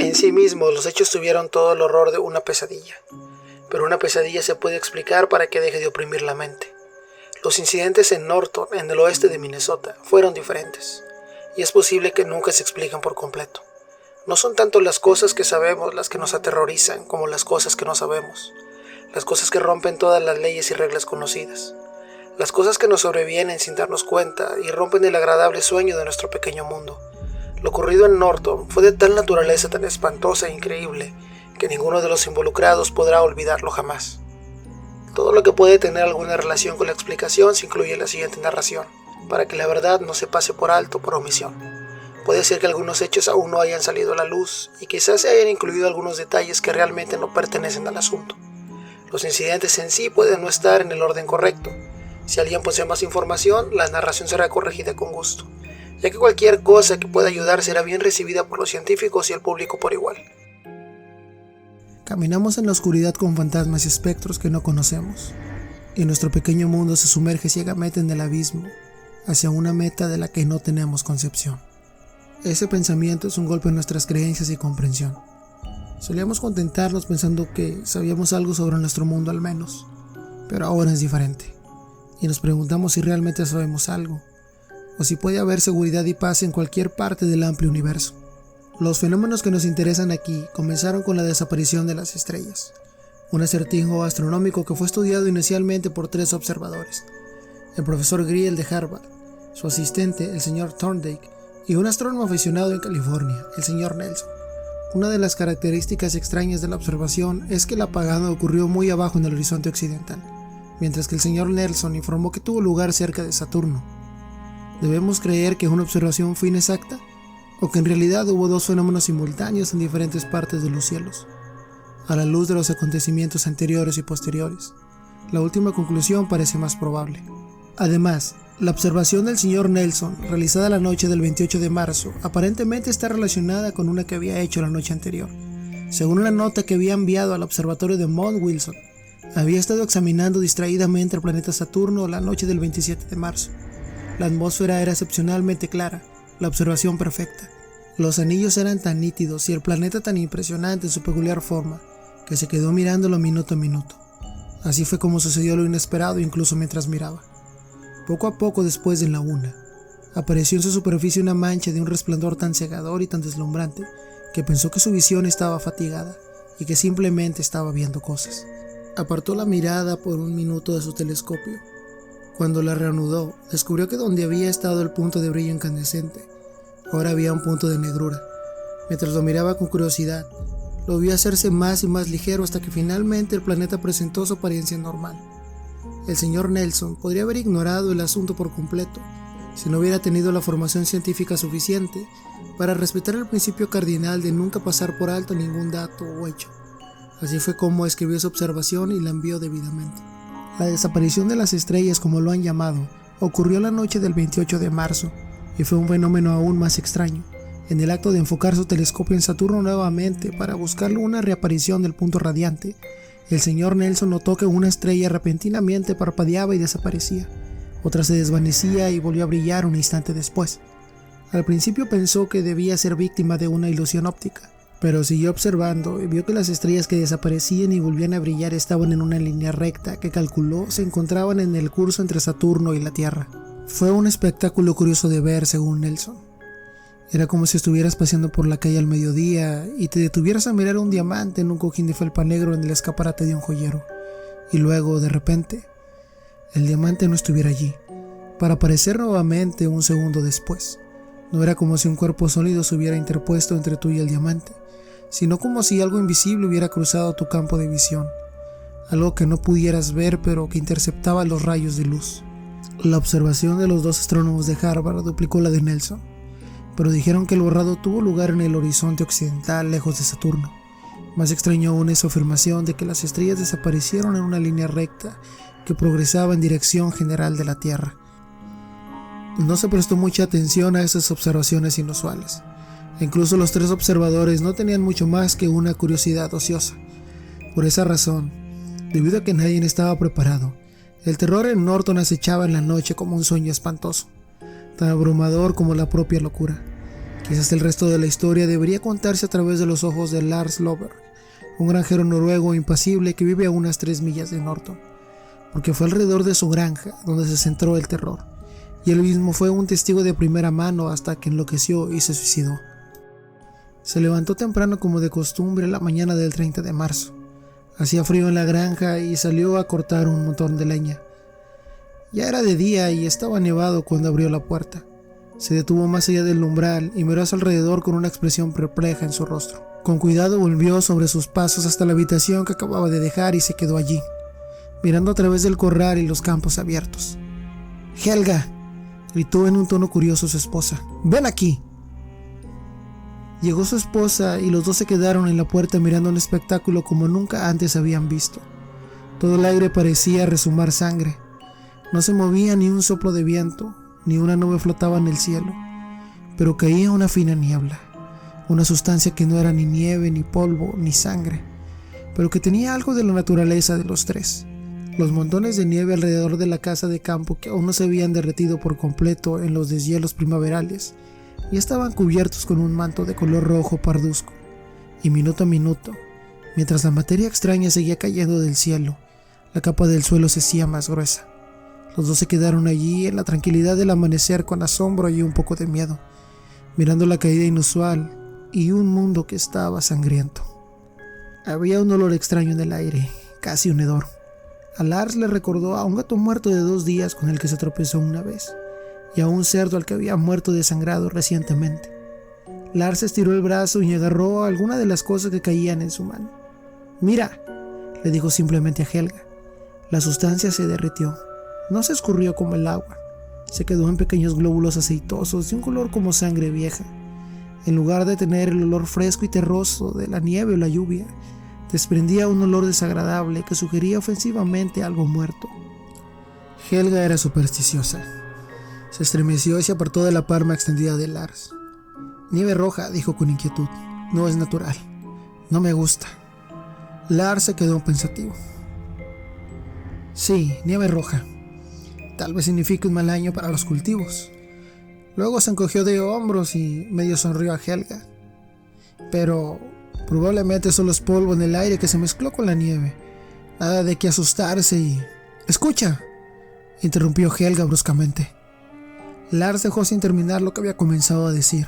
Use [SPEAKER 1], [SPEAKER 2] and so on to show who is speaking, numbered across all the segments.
[SPEAKER 1] En sí mismos, los hechos tuvieron todo el horror de una pesadilla. Pero una pesadilla se puede explicar para que deje de oprimir la mente. Los incidentes en Norton, en el oeste de Minnesota, fueron diferentes. Y es posible que nunca se expliquen por completo. No son tanto las cosas que sabemos las que nos aterrorizan como las cosas que no sabemos. Las cosas que rompen todas las leyes y reglas conocidas. Las cosas que nos sobrevienen sin darnos cuenta y rompen el agradable sueño de nuestro pequeño mundo. Lo ocurrido en Norton fue de tal naturaleza tan espantosa e increíble que ninguno de los involucrados podrá olvidarlo jamás. Todo lo que puede tener alguna relación con la explicación se incluye en la siguiente narración, para que la verdad no se pase por alto por omisión. Puede ser que algunos hechos aún no hayan salido a la luz y quizás se hayan incluido algunos detalles que realmente no pertenecen al asunto. Los incidentes en sí pueden no estar en el orden correcto. Si alguien posee más información, la narración será corregida con gusto, ya que cualquier cosa que pueda ayudar será bien recibida por los científicos y el público por igual. Caminamos en la oscuridad con fantasmas y espectros que no conocemos, y nuestro pequeño mundo se sumerge ciegamente en el abismo, hacia una meta de la que no tenemos concepción. Ese pensamiento es un golpe en nuestras creencias y comprensión. Solíamos contentarnos pensando que sabíamos algo sobre nuestro mundo al menos, pero ahora es diferente. Y nos preguntamos si realmente sabemos algo, o si puede haber seguridad y paz en cualquier parte del amplio universo. Los fenómenos que nos interesan aquí comenzaron con la desaparición de las estrellas, un acertijo astronómico que fue estudiado inicialmente por 3 observadores: el profesor Griel de Harvard, su asistente, el señor Thorndike, y un astrónomo aficionado en California, el señor Nelson. Una de las características extrañas de la observación es que el apagado ocurrió muy abajo en el horizonte occidental, mientras que el señor Nelson informó que tuvo lugar cerca de Saturno. ¿Debemos creer que una observación fue inexacta? ¿O que en realidad hubo 2 fenómenos simultáneos en diferentes partes de los cielos? A la luz de los acontecimientos anteriores y posteriores, la última conclusión parece más probable. Además, la observación del señor Nelson, realizada la noche del 28 de marzo, aparentemente está relacionada con una que había hecho la noche anterior. Según una nota que había enviado al observatorio de Mount Wilson, había estado examinando distraídamente el planeta Saturno la noche del 27 de marzo. La atmósfera era excepcionalmente clara, la observación perfecta. Los anillos eran tan nítidos y el planeta tan impresionante en su peculiar forma, que se quedó mirándolo minuto a minuto. Así fue como sucedió lo inesperado incluso mientras miraba. Poco a poco después de la 1, apareció en su superficie una mancha de un resplandor tan cegador y tan deslumbrante que pensó que su visión estaba fatigada y que simplemente estaba viendo cosas. Apartó la mirada por un minuto de su telescopio. Cuando la reanudó, descubrió que donde había estado el punto de brillo incandescente, ahora había un punto de negrura. Mientras lo miraba con curiosidad, lo vio hacerse más y más ligero hasta que finalmente el planeta presentó su apariencia normal. El señor Nelson podría haber ignorado el asunto por completo si no hubiera tenido la formación científica suficiente para respetar el principio cardinal de nunca pasar por alto ningún dato o hecho. Así fue como escribió su observación y la envió debidamente. La desaparición de las estrellas, como lo han llamado, ocurrió la noche del 28 de marzo y fue un fenómeno aún más extraño. En el acto de enfocar su telescopio en Saturno nuevamente para buscar una reaparición del punto radiante, el señor Nelson notó que una estrella repentinamente parpadeaba y desaparecía. Otra se desvanecía y volvió a brillar un instante después. Al principio pensó que debía ser víctima de una ilusión óptica, pero siguió observando y vio que las estrellas que desaparecían y volvían a brillar estaban en una línea recta que calculó se encontraban en el curso entre Saturno y la Tierra. Fue un espectáculo curioso de ver, según Nelson. Era como si estuvieras paseando por la calle al mediodía y te detuvieras a mirar un diamante en un cojín de felpa negro en el escaparate de un joyero, y luego, de repente, el diamante no estuviera allí, para aparecer nuevamente un segundo después. No era como si un cuerpo sólido se hubiera interpuesto entre tú y el diamante, sino como si algo invisible hubiera cruzado tu campo de visión, algo que no pudieras ver pero que interceptaba los rayos de luz. La observación de los 2 astrónomos de Harvard duplicó la de Nelson, pero dijeron que el borrado tuvo lugar en el horizonte occidental lejos de Saturno. Más extraño aún es su afirmación de que las estrellas desaparecieron en una línea recta que progresaba en dirección general de la Tierra. No se prestó mucha atención a esas observaciones inusuales. Incluso los 3 observadores no tenían mucho más que una curiosidad ociosa. Por esa razón, debido a que nadie estaba preparado, el terror en Norton acechaba en la noche como un sueño espantoso, tan abrumador como la propia locura. Quizás el resto de la historia debería contarse a través de los ojos de Lars Loberg, un granjero noruego impasible que vive a unas 3 millas de Norton, porque fue alrededor de su granja donde se centró el terror, y él mismo fue un testigo de primera mano hasta que enloqueció y se suicidó. Se levantó temprano como de costumbre la mañana del 30 de marzo. Hacía frío en la granja y salió a cortar un montón de leña. Ya era de día y estaba nevado cuando abrió la puerta. Se detuvo más allá del umbral y miró a su alrededor con una expresión perpleja en su rostro. Con cuidado volvió sobre sus pasos hasta la habitación que acababa de dejar y se quedó allí, mirando a través del corral y los campos abiertos. «Helga», gritó en un tono curioso su esposa, «ven aquí». Llegó su esposa y los dos se quedaron en la puerta mirando un espectáculo como nunca antes habían visto. Todo el aire parecía resumar sangre. No se movía ni un soplo de viento, ni una nube flotaba en el cielo, pero caía una fina niebla, una sustancia que no era ni nieve, ni polvo, ni sangre, pero que tenía algo de la naturaleza de los tres. Los montones de nieve alrededor de la casa de campo que aún no se habían derretido por completo en los deshielos primaverales y estaban cubiertos con un manto de color rojo parduzco, y minuto a minuto, mientras la materia extraña seguía cayendo del cielo, la capa del suelo se hacía más gruesa. Los dos se quedaron allí en la tranquilidad del amanecer con asombro y un poco de miedo, mirando la caída inusual y un mundo que estaba sangriento. Había un olor extraño en el aire, casi un hedor. A Lars le recordó a un gato muerto de 2 días con el que se tropezó una vez, y a un cerdo al que había muerto desangrado recientemente. Lars estiró el brazo y agarró alguna de las cosas que caían en su mano. «Mira», le dijo simplemente a Helga. La sustancia se derritió. No se escurrió como el agua, se quedó en pequeños glóbulos aceitosos de un color como sangre vieja. En lugar de tener el olor fresco y terroso de la nieve o la lluvia, desprendía un olor desagradable que sugería ofensivamente algo muerto. Helga era supersticiosa. Se estremeció y se apartó de la palma extendida de Lars. «Nieve roja», dijo con inquietud. «No es natural. No me gusta». Lars se quedó pensativo. «Sí, nieve roja. Tal vez signifique un mal año para los cultivos». Luego se encogió de hombros y medio sonrió a Helga. «Pero probablemente solo es polvo en el aire que se mezcló con la nieve. Nada de qué asustarse y...» «¡Escucha!», interrumpió Helga bruscamente. Lars dejó sin terminar lo que había comenzado a decir.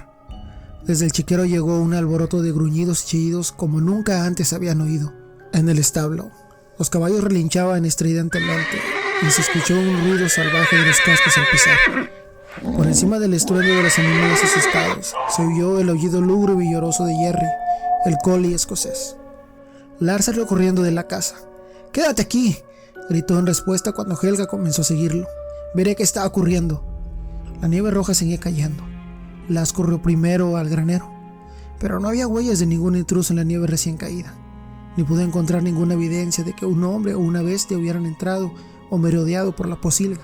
[SPEAKER 1] Desde el chiquero llegó un alboroto de gruñidos y chillidos como nunca antes habían oído. En el establo, los caballos relinchaban estridentemente y se escuchó un ruido salvaje de los cascos al pisar. Por encima del estruendo de los animales asustados, se oyó el aullido lúgubre y lloroso de Jerry, el collie escocés. Lars salió corriendo de la casa. «¡Quédate aquí!», gritó en respuesta cuando Helga comenzó a seguirlo. «Veré qué está ocurriendo». La nieve roja seguía cayendo. Lars corrió primero al granero, pero no había huellas de ningún intruso en la nieve recién caída, ni pudo encontrar ninguna evidencia de que un hombre o una bestia hubieran entrado o merodeado por la posilga.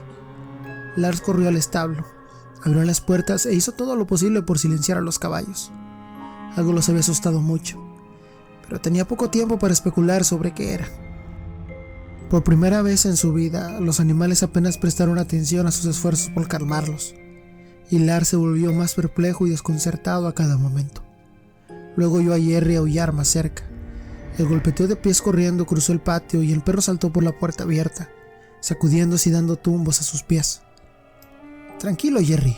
[SPEAKER 1] Lars corrió al establo, abrió las puertas e hizo todo lo posible por silenciar a los caballos. Algo los había asustado mucho, pero tenía poco tiempo para especular sobre qué era. Por primera vez en su vida, los animales apenas prestaron atención a sus esfuerzos por calmarlos, y Lars se volvió más perplejo y desconcertado a cada momento. Luego oyó a Jerry aullar más cerca. El golpeteo de pies corriendo cruzó el patio y el perro saltó por la puerta abierta, sacudiéndose y dando tumbos a sus pies. «Tranquilo, Jerry»,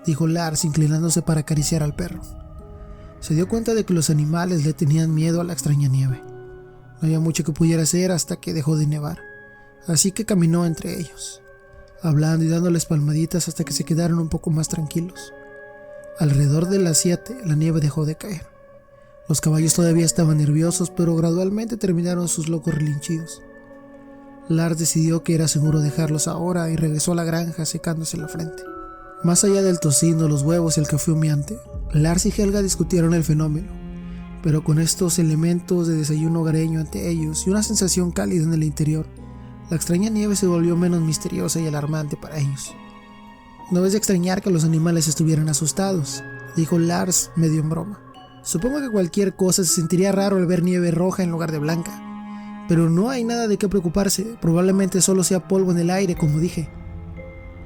[SPEAKER 1] dijo Lars inclinándose para acariciar al perro. Se dio cuenta de que los animales le tenían miedo a la extraña nieve. No había mucho que pudiera hacer hasta que dejó de nevar, así que caminó entre ellos, hablando y dándoles palmaditas hasta que se quedaron un poco más tranquilos. Alrededor de las 7, la nieve dejó de caer. Los caballos todavía estaban nerviosos, pero gradualmente terminaron sus locos relinchidos. Lars decidió que era seguro dejarlos ahora y regresó a la granja secándose la frente. Más allá del tocino, los huevos y el café humeante, Lars y Helga discutieron el fenómeno, pero con estos elementos de desayuno hogareño ante ellos y una sensación cálida en el interior, la extraña nieve se volvió menos misteriosa y alarmante para ellos. «No es de extrañar que los animales estuvieran asustados», dijo Lars medio en broma. «Supongo que cualquier cosa se sentiría raro al ver nieve roja en lugar de blanca. Pero no hay nada de qué preocuparse, probablemente solo sea polvo en el aire, como dije».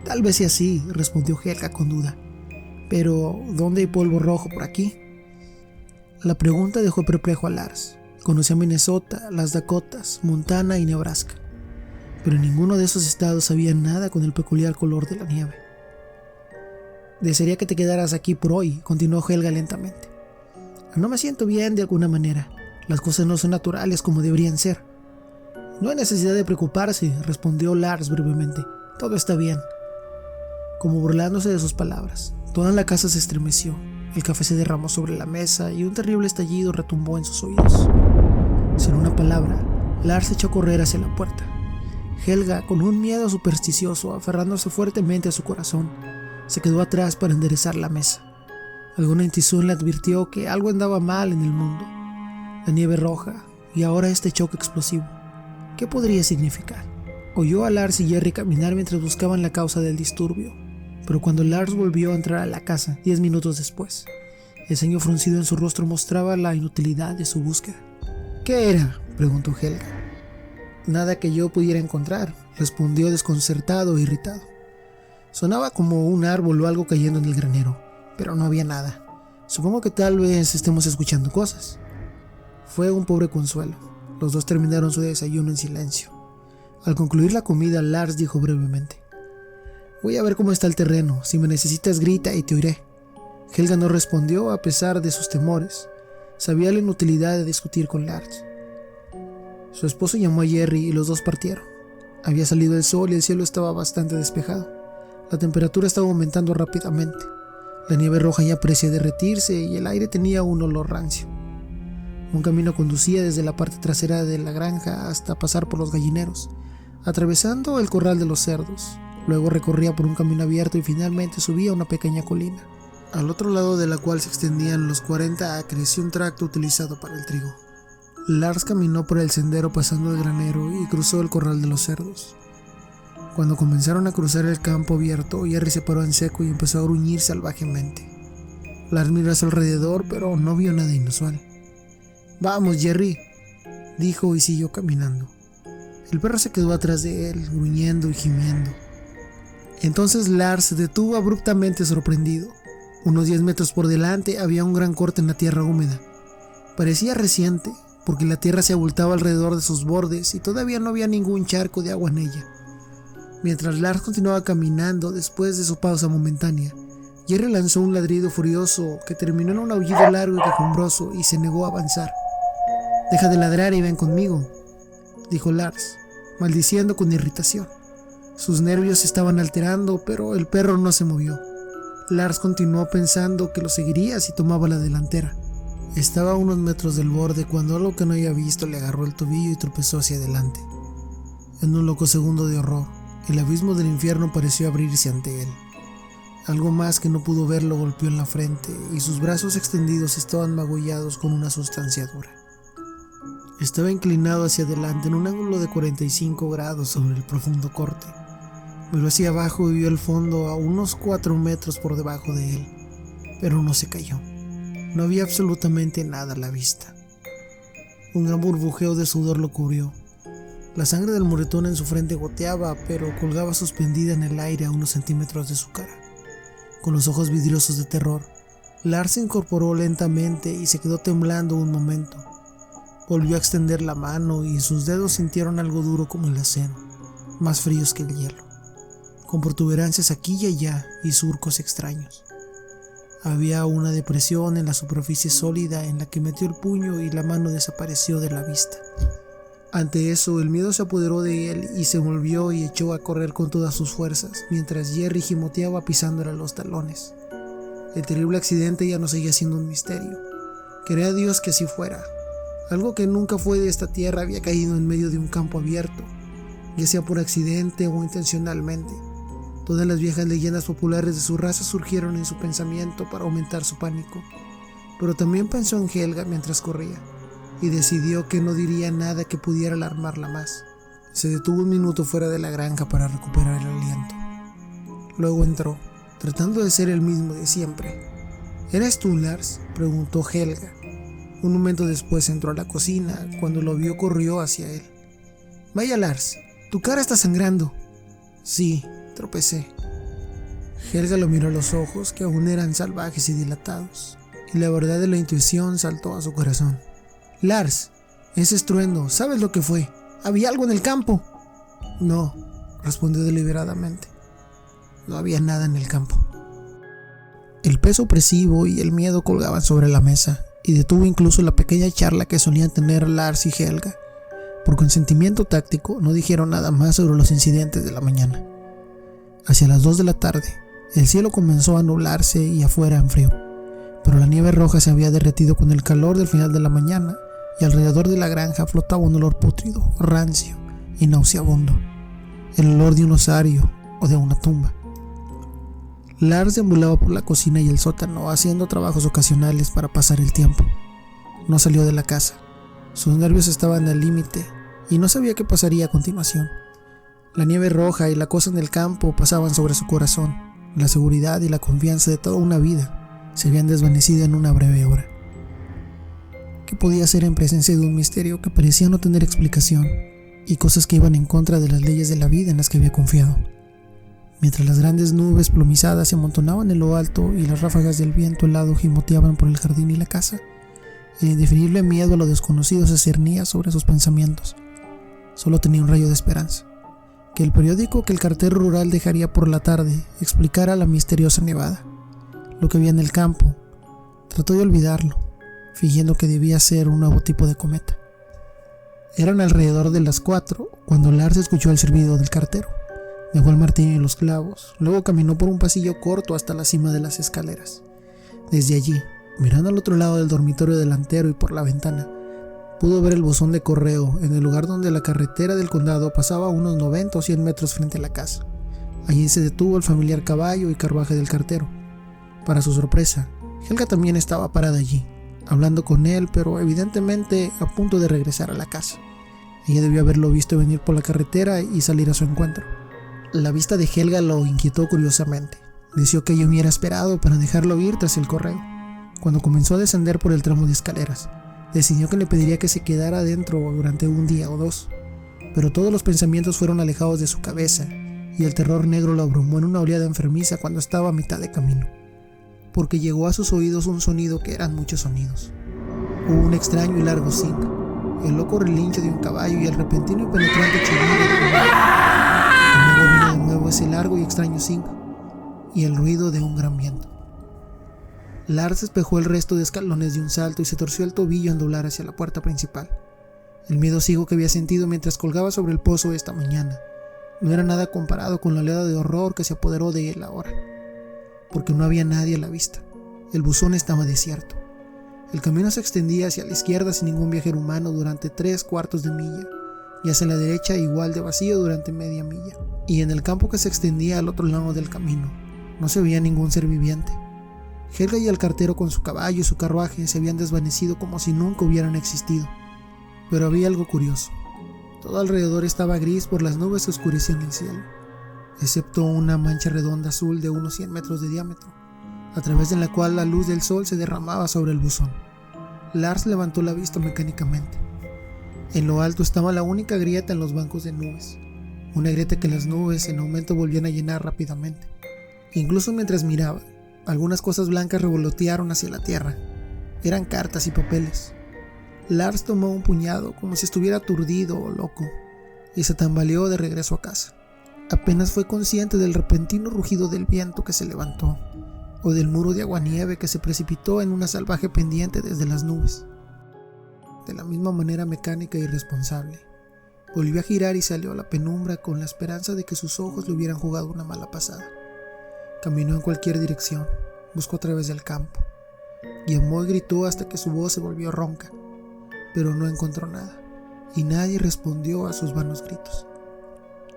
[SPEAKER 1] «Tal vez sea así», respondió Helga con duda. Pero, ¿dónde hay polvo rojo por aquí? La pregunta dejó perplejo a Lars. Conocía Minnesota, las Dakotas, Montana y Nebraska, pero en ninguno de esos estados había nada con el peculiar color de la nieve. Desearía que te quedaras aquí por hoy, continuó Helga lentamente. No me siento bien de alguna manera. Las cosas no son naturales como deberían ser. No hay necesidad de preocuparse, respondió Lars brevemente. Todo está bien. Como burlándose de sus palabras, toda la casa se estremeció. El café se derramó sobre la mesa y un terrible estallido retumbó en sus oídos. Sin una palabra, Lars echó a correr hacia la puerta. Helga, con un miedo supersticioso aferrándose fuertemente a su corazón, se quedó atrás para enderezar la mesa. Alguna intuición le advirtió que algo andaba mal en el mundo. La nieve roja y ahora este choque explosivo. ¿Qué podría significar? Oyó a Lars y Jerry caminar mientras buscaban la causa del disturbio. Pero cuando Lars volvió a entrar a la casa 10 minutos después, el ceño fruncido en su rostro mostraba la inutilidad de su búsqueda. ¿Qué era?, preguntó Helga. Nada que yo pudiera encontrar, respondió desconcertado e irritado. Sonaba como un árbol o algo cayendo en el granero, pero no había nada. Supongo que tal vez estemos escuchando cosas. Fue un pobre consuelo. Los dos terminaron su desayuno en silencio. Al concluir la comida, Lars dijo brevemente: voy a ver cómo está el terreno. Si me necesitas, grita y te oiré. Helga no respondió a pesar de sus temores. Sabía la inutilidad de discutir con Lars. Su esposo llamó a Jerry y los dos partieron. Había salido el sol y el cielo estaba bastante despejado. La temperatura estaba aumentando rápidamente. La nieve roja ya parecía derretirse y el aire tenía un olor rancio. Un camino conducía desde la parte trasera de la granja hasta pasar por los gallineros, atravesando el corral de los cerdos. Luego recorría por un camino abierto y finalmente subía a una pequeña colina, al otro lado de la cual se extendían los 40 acres y un tracto utilizado para el trigo. Lars caminó por el sendero pasando el granero y cruzó el corral de los cerdos. Cuando comenzaron a cruzar el campo abierto, Jerry se paró en seco y empezó a gruñir salvajemente. Lars miró a su alrededor, pero no vio nada inusual. «Vamos, Jerry», dijo y siguió caminando. El perro se quedó atrás de él, gruñendo y gimiendo. Entonces Lars se detuvo abruptamente sorprendido. Unos 10 metros por delante había un gran corte en la tierra húmeda. Parecía reciente, porque la tierra se abultaba alrededor de sus bordes y todavía no había ningún charco de agua en ella. Mientras Lars continuaba caminando después de su pausa momentánea, Jerry lanzó un ladrido furioso que terminó en un aullido largo y quejumbroso y se negó a avanzar. «Deja de ladrar y ven conmigo», dijo Lars, maldiciendo con irritación. Sus nervios se estaban alterando, pero el perro no se movió. Lars continuó pensando que lo seguiría si tomaba la delantera. Estaba a unos metros del borde cuando algo que no había visto le agarró el tobillo y tropezó hacia adelante. En un loco segundo de horror, el abismo del infierno pareció abrirse ante él. Algo más que no pudo ver lo golpeó en la frente y sus brazos extendidos estaban magullados con una sustancia dura. Estaba inclinado hacia adelante en un ángulo de 45 grados sobre el profundo corte. Miró hacia abajo y vio el fondo a unos 4 metros por debajo de él, pero no se cayó. No había absolutamente nada a la vista. Un gran burbujeo de sudor lo cubrió. La sangre del moretón en su frente goteaba, pero colgaba suspendida en el aire a unos centímetros de su cara. Con los ojos vidriosos de terror, Lars se incorporó lentamente y se quedó temblando un momento. Volvió a extender la mano y sus dedos sintieron algo duro como el acero, más fríos que el hielo, con protuberancias aquí y allá y surcos extraños. Había una depresión en la superficie sólida en la que metió el puño y la mano desapareció de la vista. Ante eso, el miedo se apoderó de él y se volvió y echó a correr con todas sus fuerzas, mientras Jerry gimoteaba pisándole los talones. El terrible accidente ya no seguía siendo un misterio. Quería a Dios que así fuera. Algo que nunca fue de esta tierra había caído en medio de un campo abierto, ya sea por accidente o intencionalmente. Todas las viejas leyendas populares de su raza surgieron en su pensamiento para aumentar su pánico. Pero también pensó en Helga mientras corría, y decidió que no diría nada que pudiera alarmarla más. Se detuvo un minuto fuera de la granja para recuperar el aliento. Luego entró, tratando de ser el mismo de siempre. «¿Eres tú, Lars?», preguntó Helga. Un momento después entró a la cocina. Cuando lo vio, corrió hacia él. «Vaya, Lars, tu cara está sangrando». «Sí, tropecé». Helga lo miró a los ojos, que aún eran salvajes y dilatados, y la verdad de la intuición saltó a su corazón. «Lars, ese estruendo, ¿sabes lo que fue? ¿Había algo en el campo?» «No», respondió deliberadamente. No había nada en el campo. El peso opresivo y el miedo colgaban sobre la mesa, y detuvo incluso la pequeña charla que solían tener Lars y Helga. Por consentimiento táctico, no dijeron nada más sobre los incidentes de la mañana. Hacia las 2 de la tarde, el cielo comenzó a nublarse y afuera enfrió, pero la nieve roja se había derretido con el calor del final de la mañana, y alrededor de la granja flotaba un olor pútrido, rancio y nauseabundo, el olor de un osario o de una tumba. Lars deambulaba por la cocina y el sótano haciendo trabajos ocasionales para pasar el tiempo. No salió de la casa. Sus nervios estaban al límite y no sabía qué pasaría a continuación. La nieve roja y la cosa en el campo pasaban sobre su corazón. La seguridad y la confianza de toda una vida se habían desvanecido en una breve hora. ¿Qué podía hacer en presencia de un misterio que parecía no tener explicación y cosas que iban en contra de las leyes de la vida en las que había confiado? Mientras las grandes nubes plomizadas se amontonaban en lo alto y las ráfagas del viento helado gimoteaban por el jardín y la casa, el indefinible miedo a lo desconocido se cernía sobre sus pensamientos. Solo tenía un rayo de esperanza: que el periódico que el cartero rural dejaría por la tarde explicara la misteriosa nevada, lo que había en el campo. Trató de olvidarlo, fingiendo que debía ser un nuevo tipo de cometa. Eran alrededor de las 4 cuando Lars escuchó el silbido del cartero. Dejó el martillo y los clavos, luego caminó por un pasillo corto hasta la cima de las escaleras. Desde allí, mirando al otro lado del dormitorio delantero y por la ventana, pudo ver el buzón de correo en el lugar donde la carretera del condado pasaba a unos 90 o 100 metros frente a la casa. Allí se detuvo el familiar caballo y carruaje del cartero. Para su sorpresa, Helga también estaba parada allí, hablando con él, pero evidentemente a punto de regresar a la casa. Ella debió haberlo visto venir por la carretera y salir a su encuentro. La vista de Helga lo inquietó curiosamente. Deseó que ella hubiera esperado para dejarlo ir tras el correo. Cuando comenzó a descender por el tramo de escaleras, decidió que le pediría que se quedara adentro durante un día o dos. Pero todos los pensamientos fueron alejados de su cabeza, y el terror negro lo abrumó en una oleada enfermiza cuando estaba a mitad de camino. Porque llegó a sus oídos un sonido que eran muchos sonidos. Hubo un extraño y largo zing, el loco relincho de un caballo y el repentino y penetrante chillido de un gallo. Luego vino de nuevo ese largo y extraño zing y el ruido de un gran viento. Lars despejó el resto de escalones de un salto y se torció el tobillo al doblar hacia la puerta principal. El miedo ciego que había sentido mientras colgaba sobre el pozo esta mañana no era nada comparado con la oleada de horror que se apoderó de él ahora, porque no había nadie a la vista. El buzón estaba desierto. El camino se extendía hacia la izquierda sin ningún viajero humano durante 3/4 de milla, y hacia la derecha igual de vacío durante media milla. Y en el campo que se extendía al otro lado del camino no se veía ningún ser viviente. Helga y el cartero con su caballo y su carruaje se habían desvanecido como si nunca hubieran existido. Pero había algo curioso. Todo alrededor estaba gris por las nubes que oscurecían el cielo, excepto una mancha redonda azul de unos 100 metros de diámetro, a través de la cual la luz del sol se derramaba sobre el buzón. Lars levantó la vista mecánicamente. En lo alto estaba la única grieta en los bancos de nubes, una grieta que las nubes en aumento volvían a llenar rápidamente. Incluso mientras miraba, algunas cosas blancas revolotearon hacia la tierra. Eran cartas y papeles. Lars tomó un puñado como si estuviera aturdido o loco y se tambaleó de regreso a casa. Apenas fue consciente del repentino rugido del viento que se levantó, o del muro de aguanieve que se precipitó en una salvaje pendiente desde las nubes. De la misma manera mecánica e irresponsable, volvió a girar y salió a la penumbra con la esperanza de que sus ojos le hubieran jugado una mala pasada. Caminó en cualquier dirección, buscó a través del campo, llamó y gritó hasta que su voz se volvió ronca, pero no encontró nada, y nadie respondió a sus vanos gritos.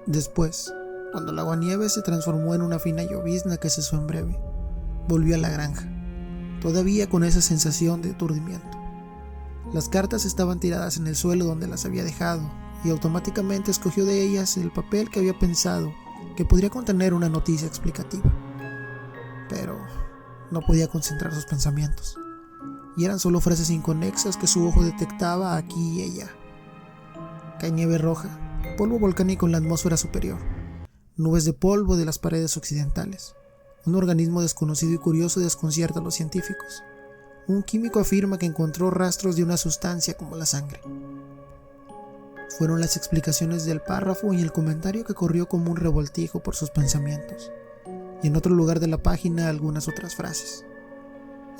[SPEAKER 1] Después, cuando el aguanieve se transformó en una fina llovizna que cesó en breve, volvió a la granja, todavía con esa sensación de aturdimiento. Las cartas estaban tiradas en el suelo donde las había dejado, y automáticamente escogió de ellas el papel que había pensado que podría contener una noticia explicativa. Pero no podía concentrar sus pensamientos, y eran solo frases inconexas que su ojo detectaba aquí y allá. Cae nieve roja, polvo volcánico en la atmósfera superior, nubes de polvo de las paredes occidentales, Un organismo desconocido y curioso desconcierta a los científicos. Un químico afirma que encontró rastros de una sustancia como la sangre. Fueron las explicaciones del párrafo y el comentario que corrió como un revoltijo por sus pensamientos. Y en otro lugar de la página algunas otras frases.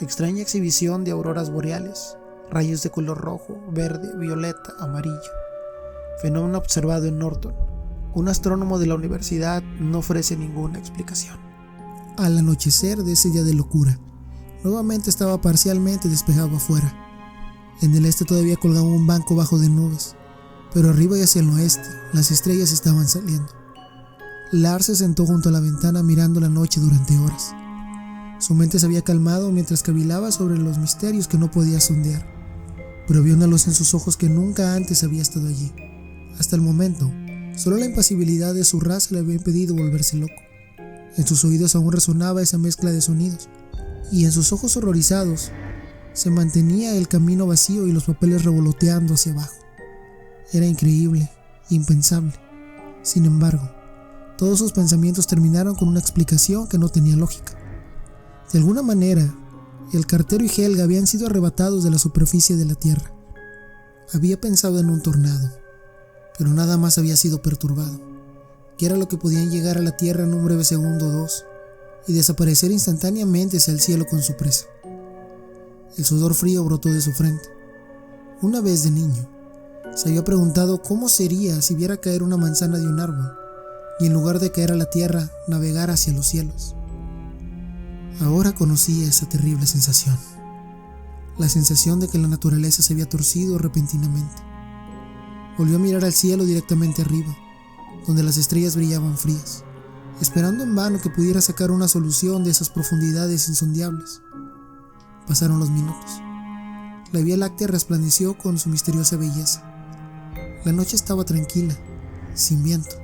[SPEAKER 1] Extraña exhibición de auroras boreales, rayos de color rojo, verde, violeta, amarillo. Fenómeno observado en Norton. Un astrónomo de la universidad no ofrece ninguna explicación. Al anochecer de ese día de locura, nuevamente estaba parcialmente despejado afuera. En el este todavía colgaba un banco bajo de nubes, pero arriba y hacia el oeste las estrellas estaban saliendo. Lars se sentó junto a la ventana mirando la noche durante horas. Su mente se había calmado mientras cavilaba sobre los misterios que no podía sondear, pero vio una luz en sus ojos que nunca antes había estado allí. Hasta el momento, solo la impasibilidad de su raza le había impedido volverse loco. En sus oídos aún resonaba esa mezcla de sonidos, y en sus ojos horrorizados se mantenía el camino vacío y los papeles revoloteando hacia abajo. Era increíble, impensable. Sin embargo, todos sus pensamientos terminaron con una explicación que no tenía lógica. De alguna manera, el cartero y Helga habían sido arrebatados de la superficie de la tierra. Había pensado en un tornado, pero nada más había sido perturbado, que era lo que podían llegar a la tierra en un breve segundo o dos y desaparecer instantáneamente hacia el cielo con su presa. El sudor frío brotó de su frente. Una vez de niño, se había preguntado cómo sería si viera caer una manzana de un árbol y en lugar de caer a la tierra, navegar hacia los cielos. Ahora conocía esa terrible sensación. La sensación de que la naturaleza se había torcido repentinamente. Volvió a mirar al cielo directamente arriba, donde las estrellas brillaban frías, esperando en vano que pudiera sacar una solución de esas profundidades insondables. Pasaron los minutos. La Vía Láctea resplandeció con su misteriosa belleza. La noche estaba tranquila, sin viento.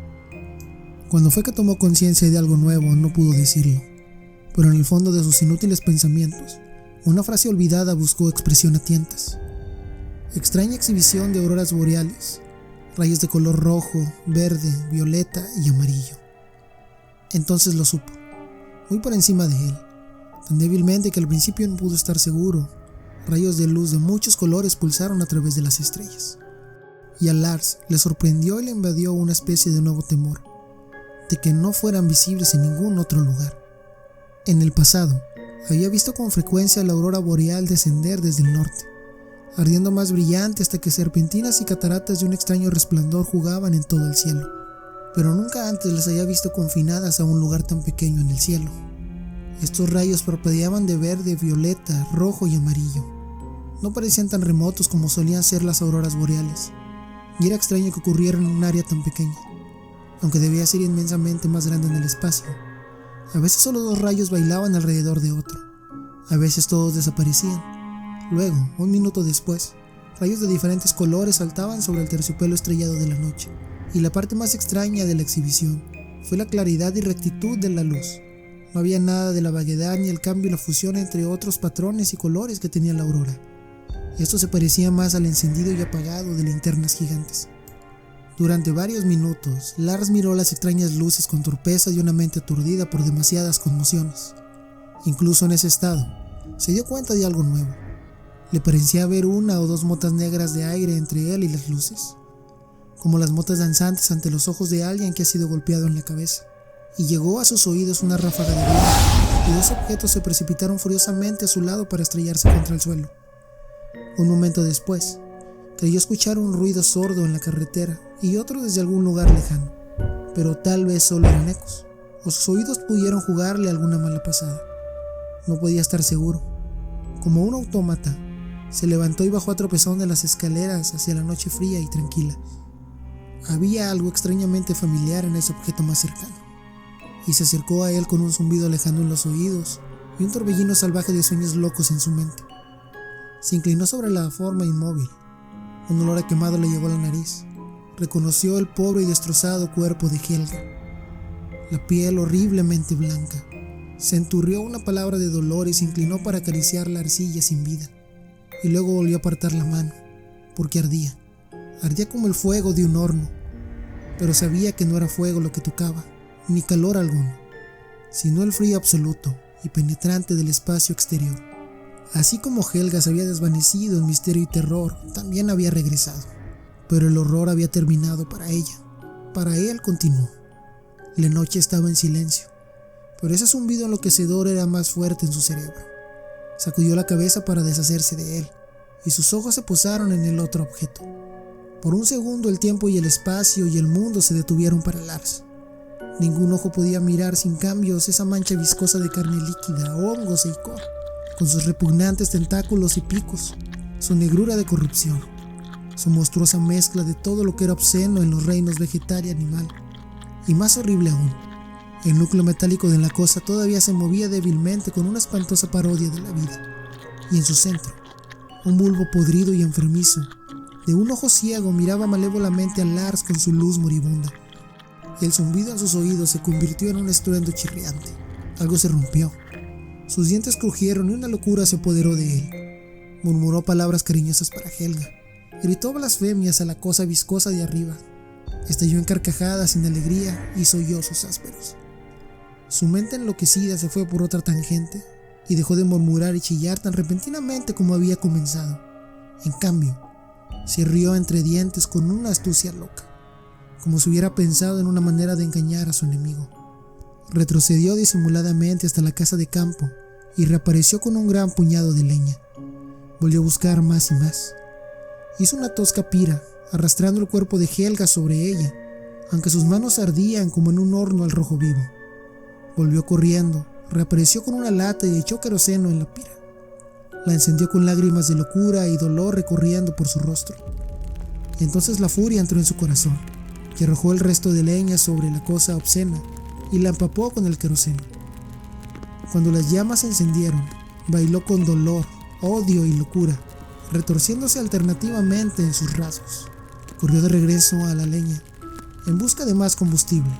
[SPEAKER 1] Cuando fue que tomó conciencia de algo nuevo, no pudo decirlo, pero en el fondo de sus inútiles pensamientos, una frase olvidada buscó expresión a tientas. Extraña exhibición de auroras boreales, rayos de color rojo, verde, violeta y amarillo. Entonces lo supo, muy por encima de él, tan débilmente que al principio no pudo estar seguro. Rayos de luz de muchos colores pulsaron a través de las estrellas. Y a Lars le sorprendió y le invadió una especie de nuevo temor, de que no fueran visibles en ningún otro lugar. En el pasado, había visto con frecuencia la aurora boreal descender desde el norte, ardiendo más brillante hasta que serpentinas y cataratas de un extraño resplandor jugaban en todo el cielo, pero nunca antes las había visto confinadas a un lugar tan pequeño en el cielo. Estos rayos parpadeaban de verde, violeta, rojo y amarillo. No parecían tan remotos como solían ser las auroras boreales, y era extraño que ocurriera en un área tan pequeña, aunque debía ser inmensamente más grande en el espacio. A veces solo dos rayos bailaban alrededor de otro, a veces todos desaparecían. Luego, un minuto después, rayos de diferentes colores saltaban sobre el terciopelo estrellado de la noche, y la parte más extraña de la exhibición fue la claridad y rectitud de la luz. No había nada de la vaguedad ni el cambio y la fusión entre otros patrones y colores que tenía la aurora. Esto se parecía más al encendido y apagado de linternas gigantes. Durante varios minutos, Lars miró las extrañas luces con torpeza y una mente aturdida por demasiadas conmociones. Incluso en ese estado, se dio cuenta de algo nuevo. Le parecía ver una o dos motas negras de aire entre él y las luces, como las motas danzantes ante los ojos de alguien que ha sido golpeado en la cabeza. Y llegó a sus oídos una ráfaga de viento, y dos objetos se precipitaron furiosamente a su lado para estrellarse contra el suelo. Un momento después, creyó escuchar un ruido sordo en la carretera y otro desde algún lugar lejano, pero tal vez solo eran ecos, o sus oídos pudieron jugarle alguna mala pasada. No podía estar seguro. Como un autómata, se levantó y bajó a tropezón de las escaleras hacia la noche fría y tranquila. Había algo extrañamente familiar en ese objeto más cercano, y se acercó a él con un zumbido lejano en los oídos y un torbellino salvaje de sueños locos en su mente. Se inclinó sobre la forma inmóvil. Un olor a quemado le llegó a la nariz. Reconoció el pobre y destrozado cuerpo de Helga, la piel horriblemente blanca. Se enturrió una palabra de dolor y se inclinó para acariciar la arcilla sin vida, y luego volvió a apartar la mano, porque ardía como el fuego de un horno, pero sabía que no era fuego lo que tocaba, ni calor alguno, sino el frío absoluto y penetrante del espacio exterior. Así como Helga se había desvanecido en misterio y terror, también había regresado. Pero el horror había terminado para ella. Para él continuó. La noche estaba en silencio, pero ese zumbido enloquecedor era más fuerte en su cerebro. Sacudió la cabeza para deshacerse de él, y sus ojos se posaron en el otro objeto. Por un segundo el tiempo y el espacio y el mundo se detuvieron para Lars. Ningún ojo podía mirar sin cambios esa mancha viscosa de carne líquida, hongos e icor, con sus repugnantes tentáculos y picos, su negrura de corrupción, su monstruosa mezcla de todo lo que era obsceno en los reinos vegetal y animal. Y más horrible aún, el núcleo metálico de la cosa todavía se movía débilmente con una espantosa parodia de la vida, y en su centro, un bulbo podrido y enfermizo, de un ojo ciego, miraba malévolamente a Lars con su luz moribunda. El zumbido en sus oídos se convirtió en un estruendo chirriante. Algo se rompió. Sus dientes crujieron y una locura se apoderó de él. Murmuró palabras cariñosas para Helga. Gritó blasfemias a la cosa viscosa de arriba. Estalló en carcajadas sin alegría y sollozos ásperos. Su mente enloquecida se fue por otra tangente y dejó de murmurar y chillar tan repentinamente como había comenzado. En cambio, se rió entre dientes con una astucia loca, como si hubiera pensado en una manera de engañar a su enemigo. Retrocedió disimuladamente hasta la casa de campo y reapareció con un gran puñado de leña. Volvió a buscar más y más. Hizo una tosca pira, arrastrando el cuerpo de Helga sobre ella, aunque sus manos ardían como en un horno al rojo vivo. Volvió corriendo, reapareció con una lata y echó queroseno en la pira. La encendió con lágrimas de locura y dolor recorriendo por su rostro. Entonces la furia entró en su corazón, y arrojó el resto de leña sobre la cosa obscena y la empapó con el queroseno. Cuando las llamas se encendieron, bailó con dolor, odio y locura, retorciéndose alternativamente en sus rasgos. Corrió de regreso a la leña, en busca de más combustible.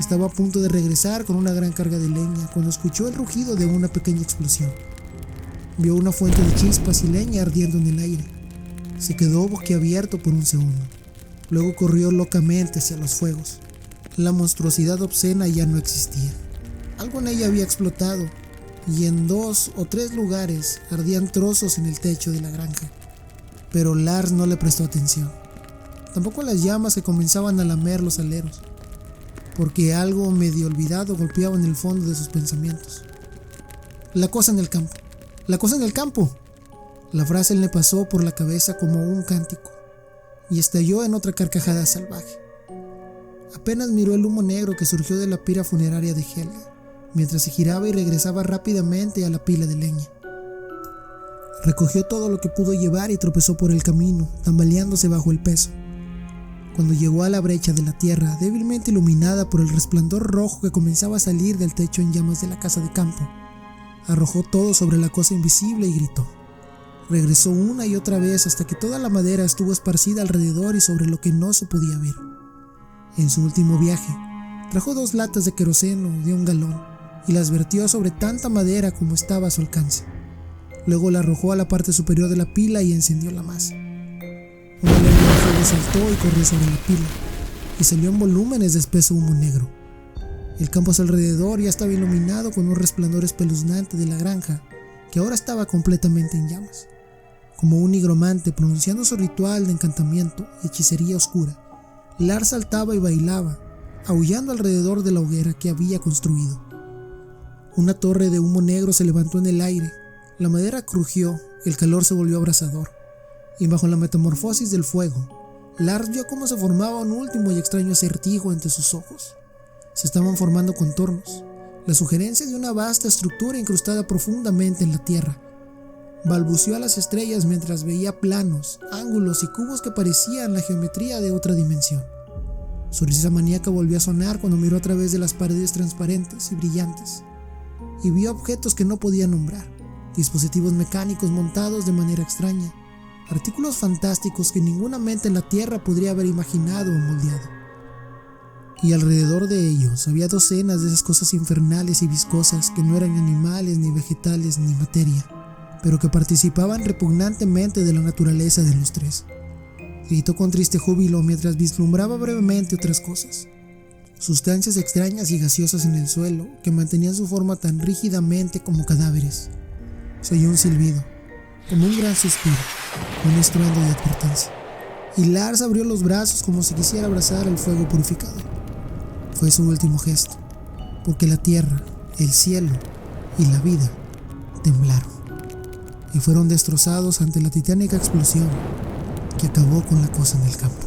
[SPEAKER 1] Estaba a punto de regresar con una gran carga de leña cuando escuchó el rugido de una pequeña explosión. Vio una fuente de chispas y leña ardiendo en el aire. Se quedó boquiabierto por un segundo. Luego corrió locamente hacia los fuegos. La monstruosidad obscena ya no existía. Algo en ella había explotado, y en 2 o 3 lugares ardían trozos en el techo de la granja. Pero Lars no le prestó atención. Tampoco a las llamas que comenzaban a lamer los aleros, porque algo medio olvidado golpeaba en el fondo de sus pensamientos. La cosa en el campo. ¡La cosa en el campo! La frase le pasó por la cabeza como un cántico, y estalló en otra carcajada salvaje. Apenas miró el humo negro que surgió de la pira funeraria de Helga, mientras se giraba y regresaba rápidamente a la pila de leña. Recogió todo lo que pudo llevar y tropezó por el camino, tambaleándose bajo el peso. Cuando llegó a la brecha de la tierra, débilmente iluminada por el resplandor rojo que comenzaba a salir del techo en llamas de la casa de campo, arrojó todo sobre la cosa invisible y gritó. Regresó una y otra vez hasta que toda la madera estuvo esparcida alrededor y sobre lo que no se podía ver. En su último viaje, trajo 2 latas de queroseno de 1 galón y las vertió sobre tanta madera como estaba a su alcance. Luego la arrojó a la parte superior de la pila y encendió la masa. Una lengua de fuego saltó y corrió sobre la pila y salió en volúmenes de espeso humo negro. El campo a su alrededor ya estaba iluminado con un resplandor espeluznante de la granja, que ahora estaba completamente en llamas. Como un nigromante pronunciando su ritual de encantamiento y hechicería oscura, Lars saltaba y bailaba, aullando alrededor de la hoguera que había construido. Una torre de humo negro se levantó en el aire, la madera crujió, el calor se volvió abrasador, y bajo la metamorfosis del fuego, Lars vio cómo se formaba un último y extraño acertijo entre sus ojos. Se estaban formando contornos, la sugerencia de una vasta estructura incrustada profundamente en la tierra. Balbuceó a las estrellas mientras veía planos, ángulos y cubos que parecían la geometría de otra dimensión. Su risa maníaca volvió a sonar cuando miró a través de las paredes transparentes y brillantes, y vio objetos que no podía nombrar, dispositivos mecánicos montados de manera extraña, artículos fantásticos que ninguna mente en la tierra podría haber imaginado o moldeado. Y alrededor de ellos había docenas de esas cosas infernales y viscosas que no eran animales, ni vegetales, ni materia, pero que participaban repugnantemente de la naturaleza de los 3. Gritó con triste júbilo mientras vislumbraba brevemente otras cosas. sustancias extrañas y gaseosas en el suelo que mantenían su forma tan rígidamente como cadáveres. Se oyó un silbido, como un gran suspiro, un estruendo de advertencia, y Lars abrió los brazos como si quisiera abrazar el fuego purificador. Fue su último gesto, porque la tierra, el cielo y la vida temblaron y fueron destrozados ante la titánica explosión que acabó con la cosa en el campo.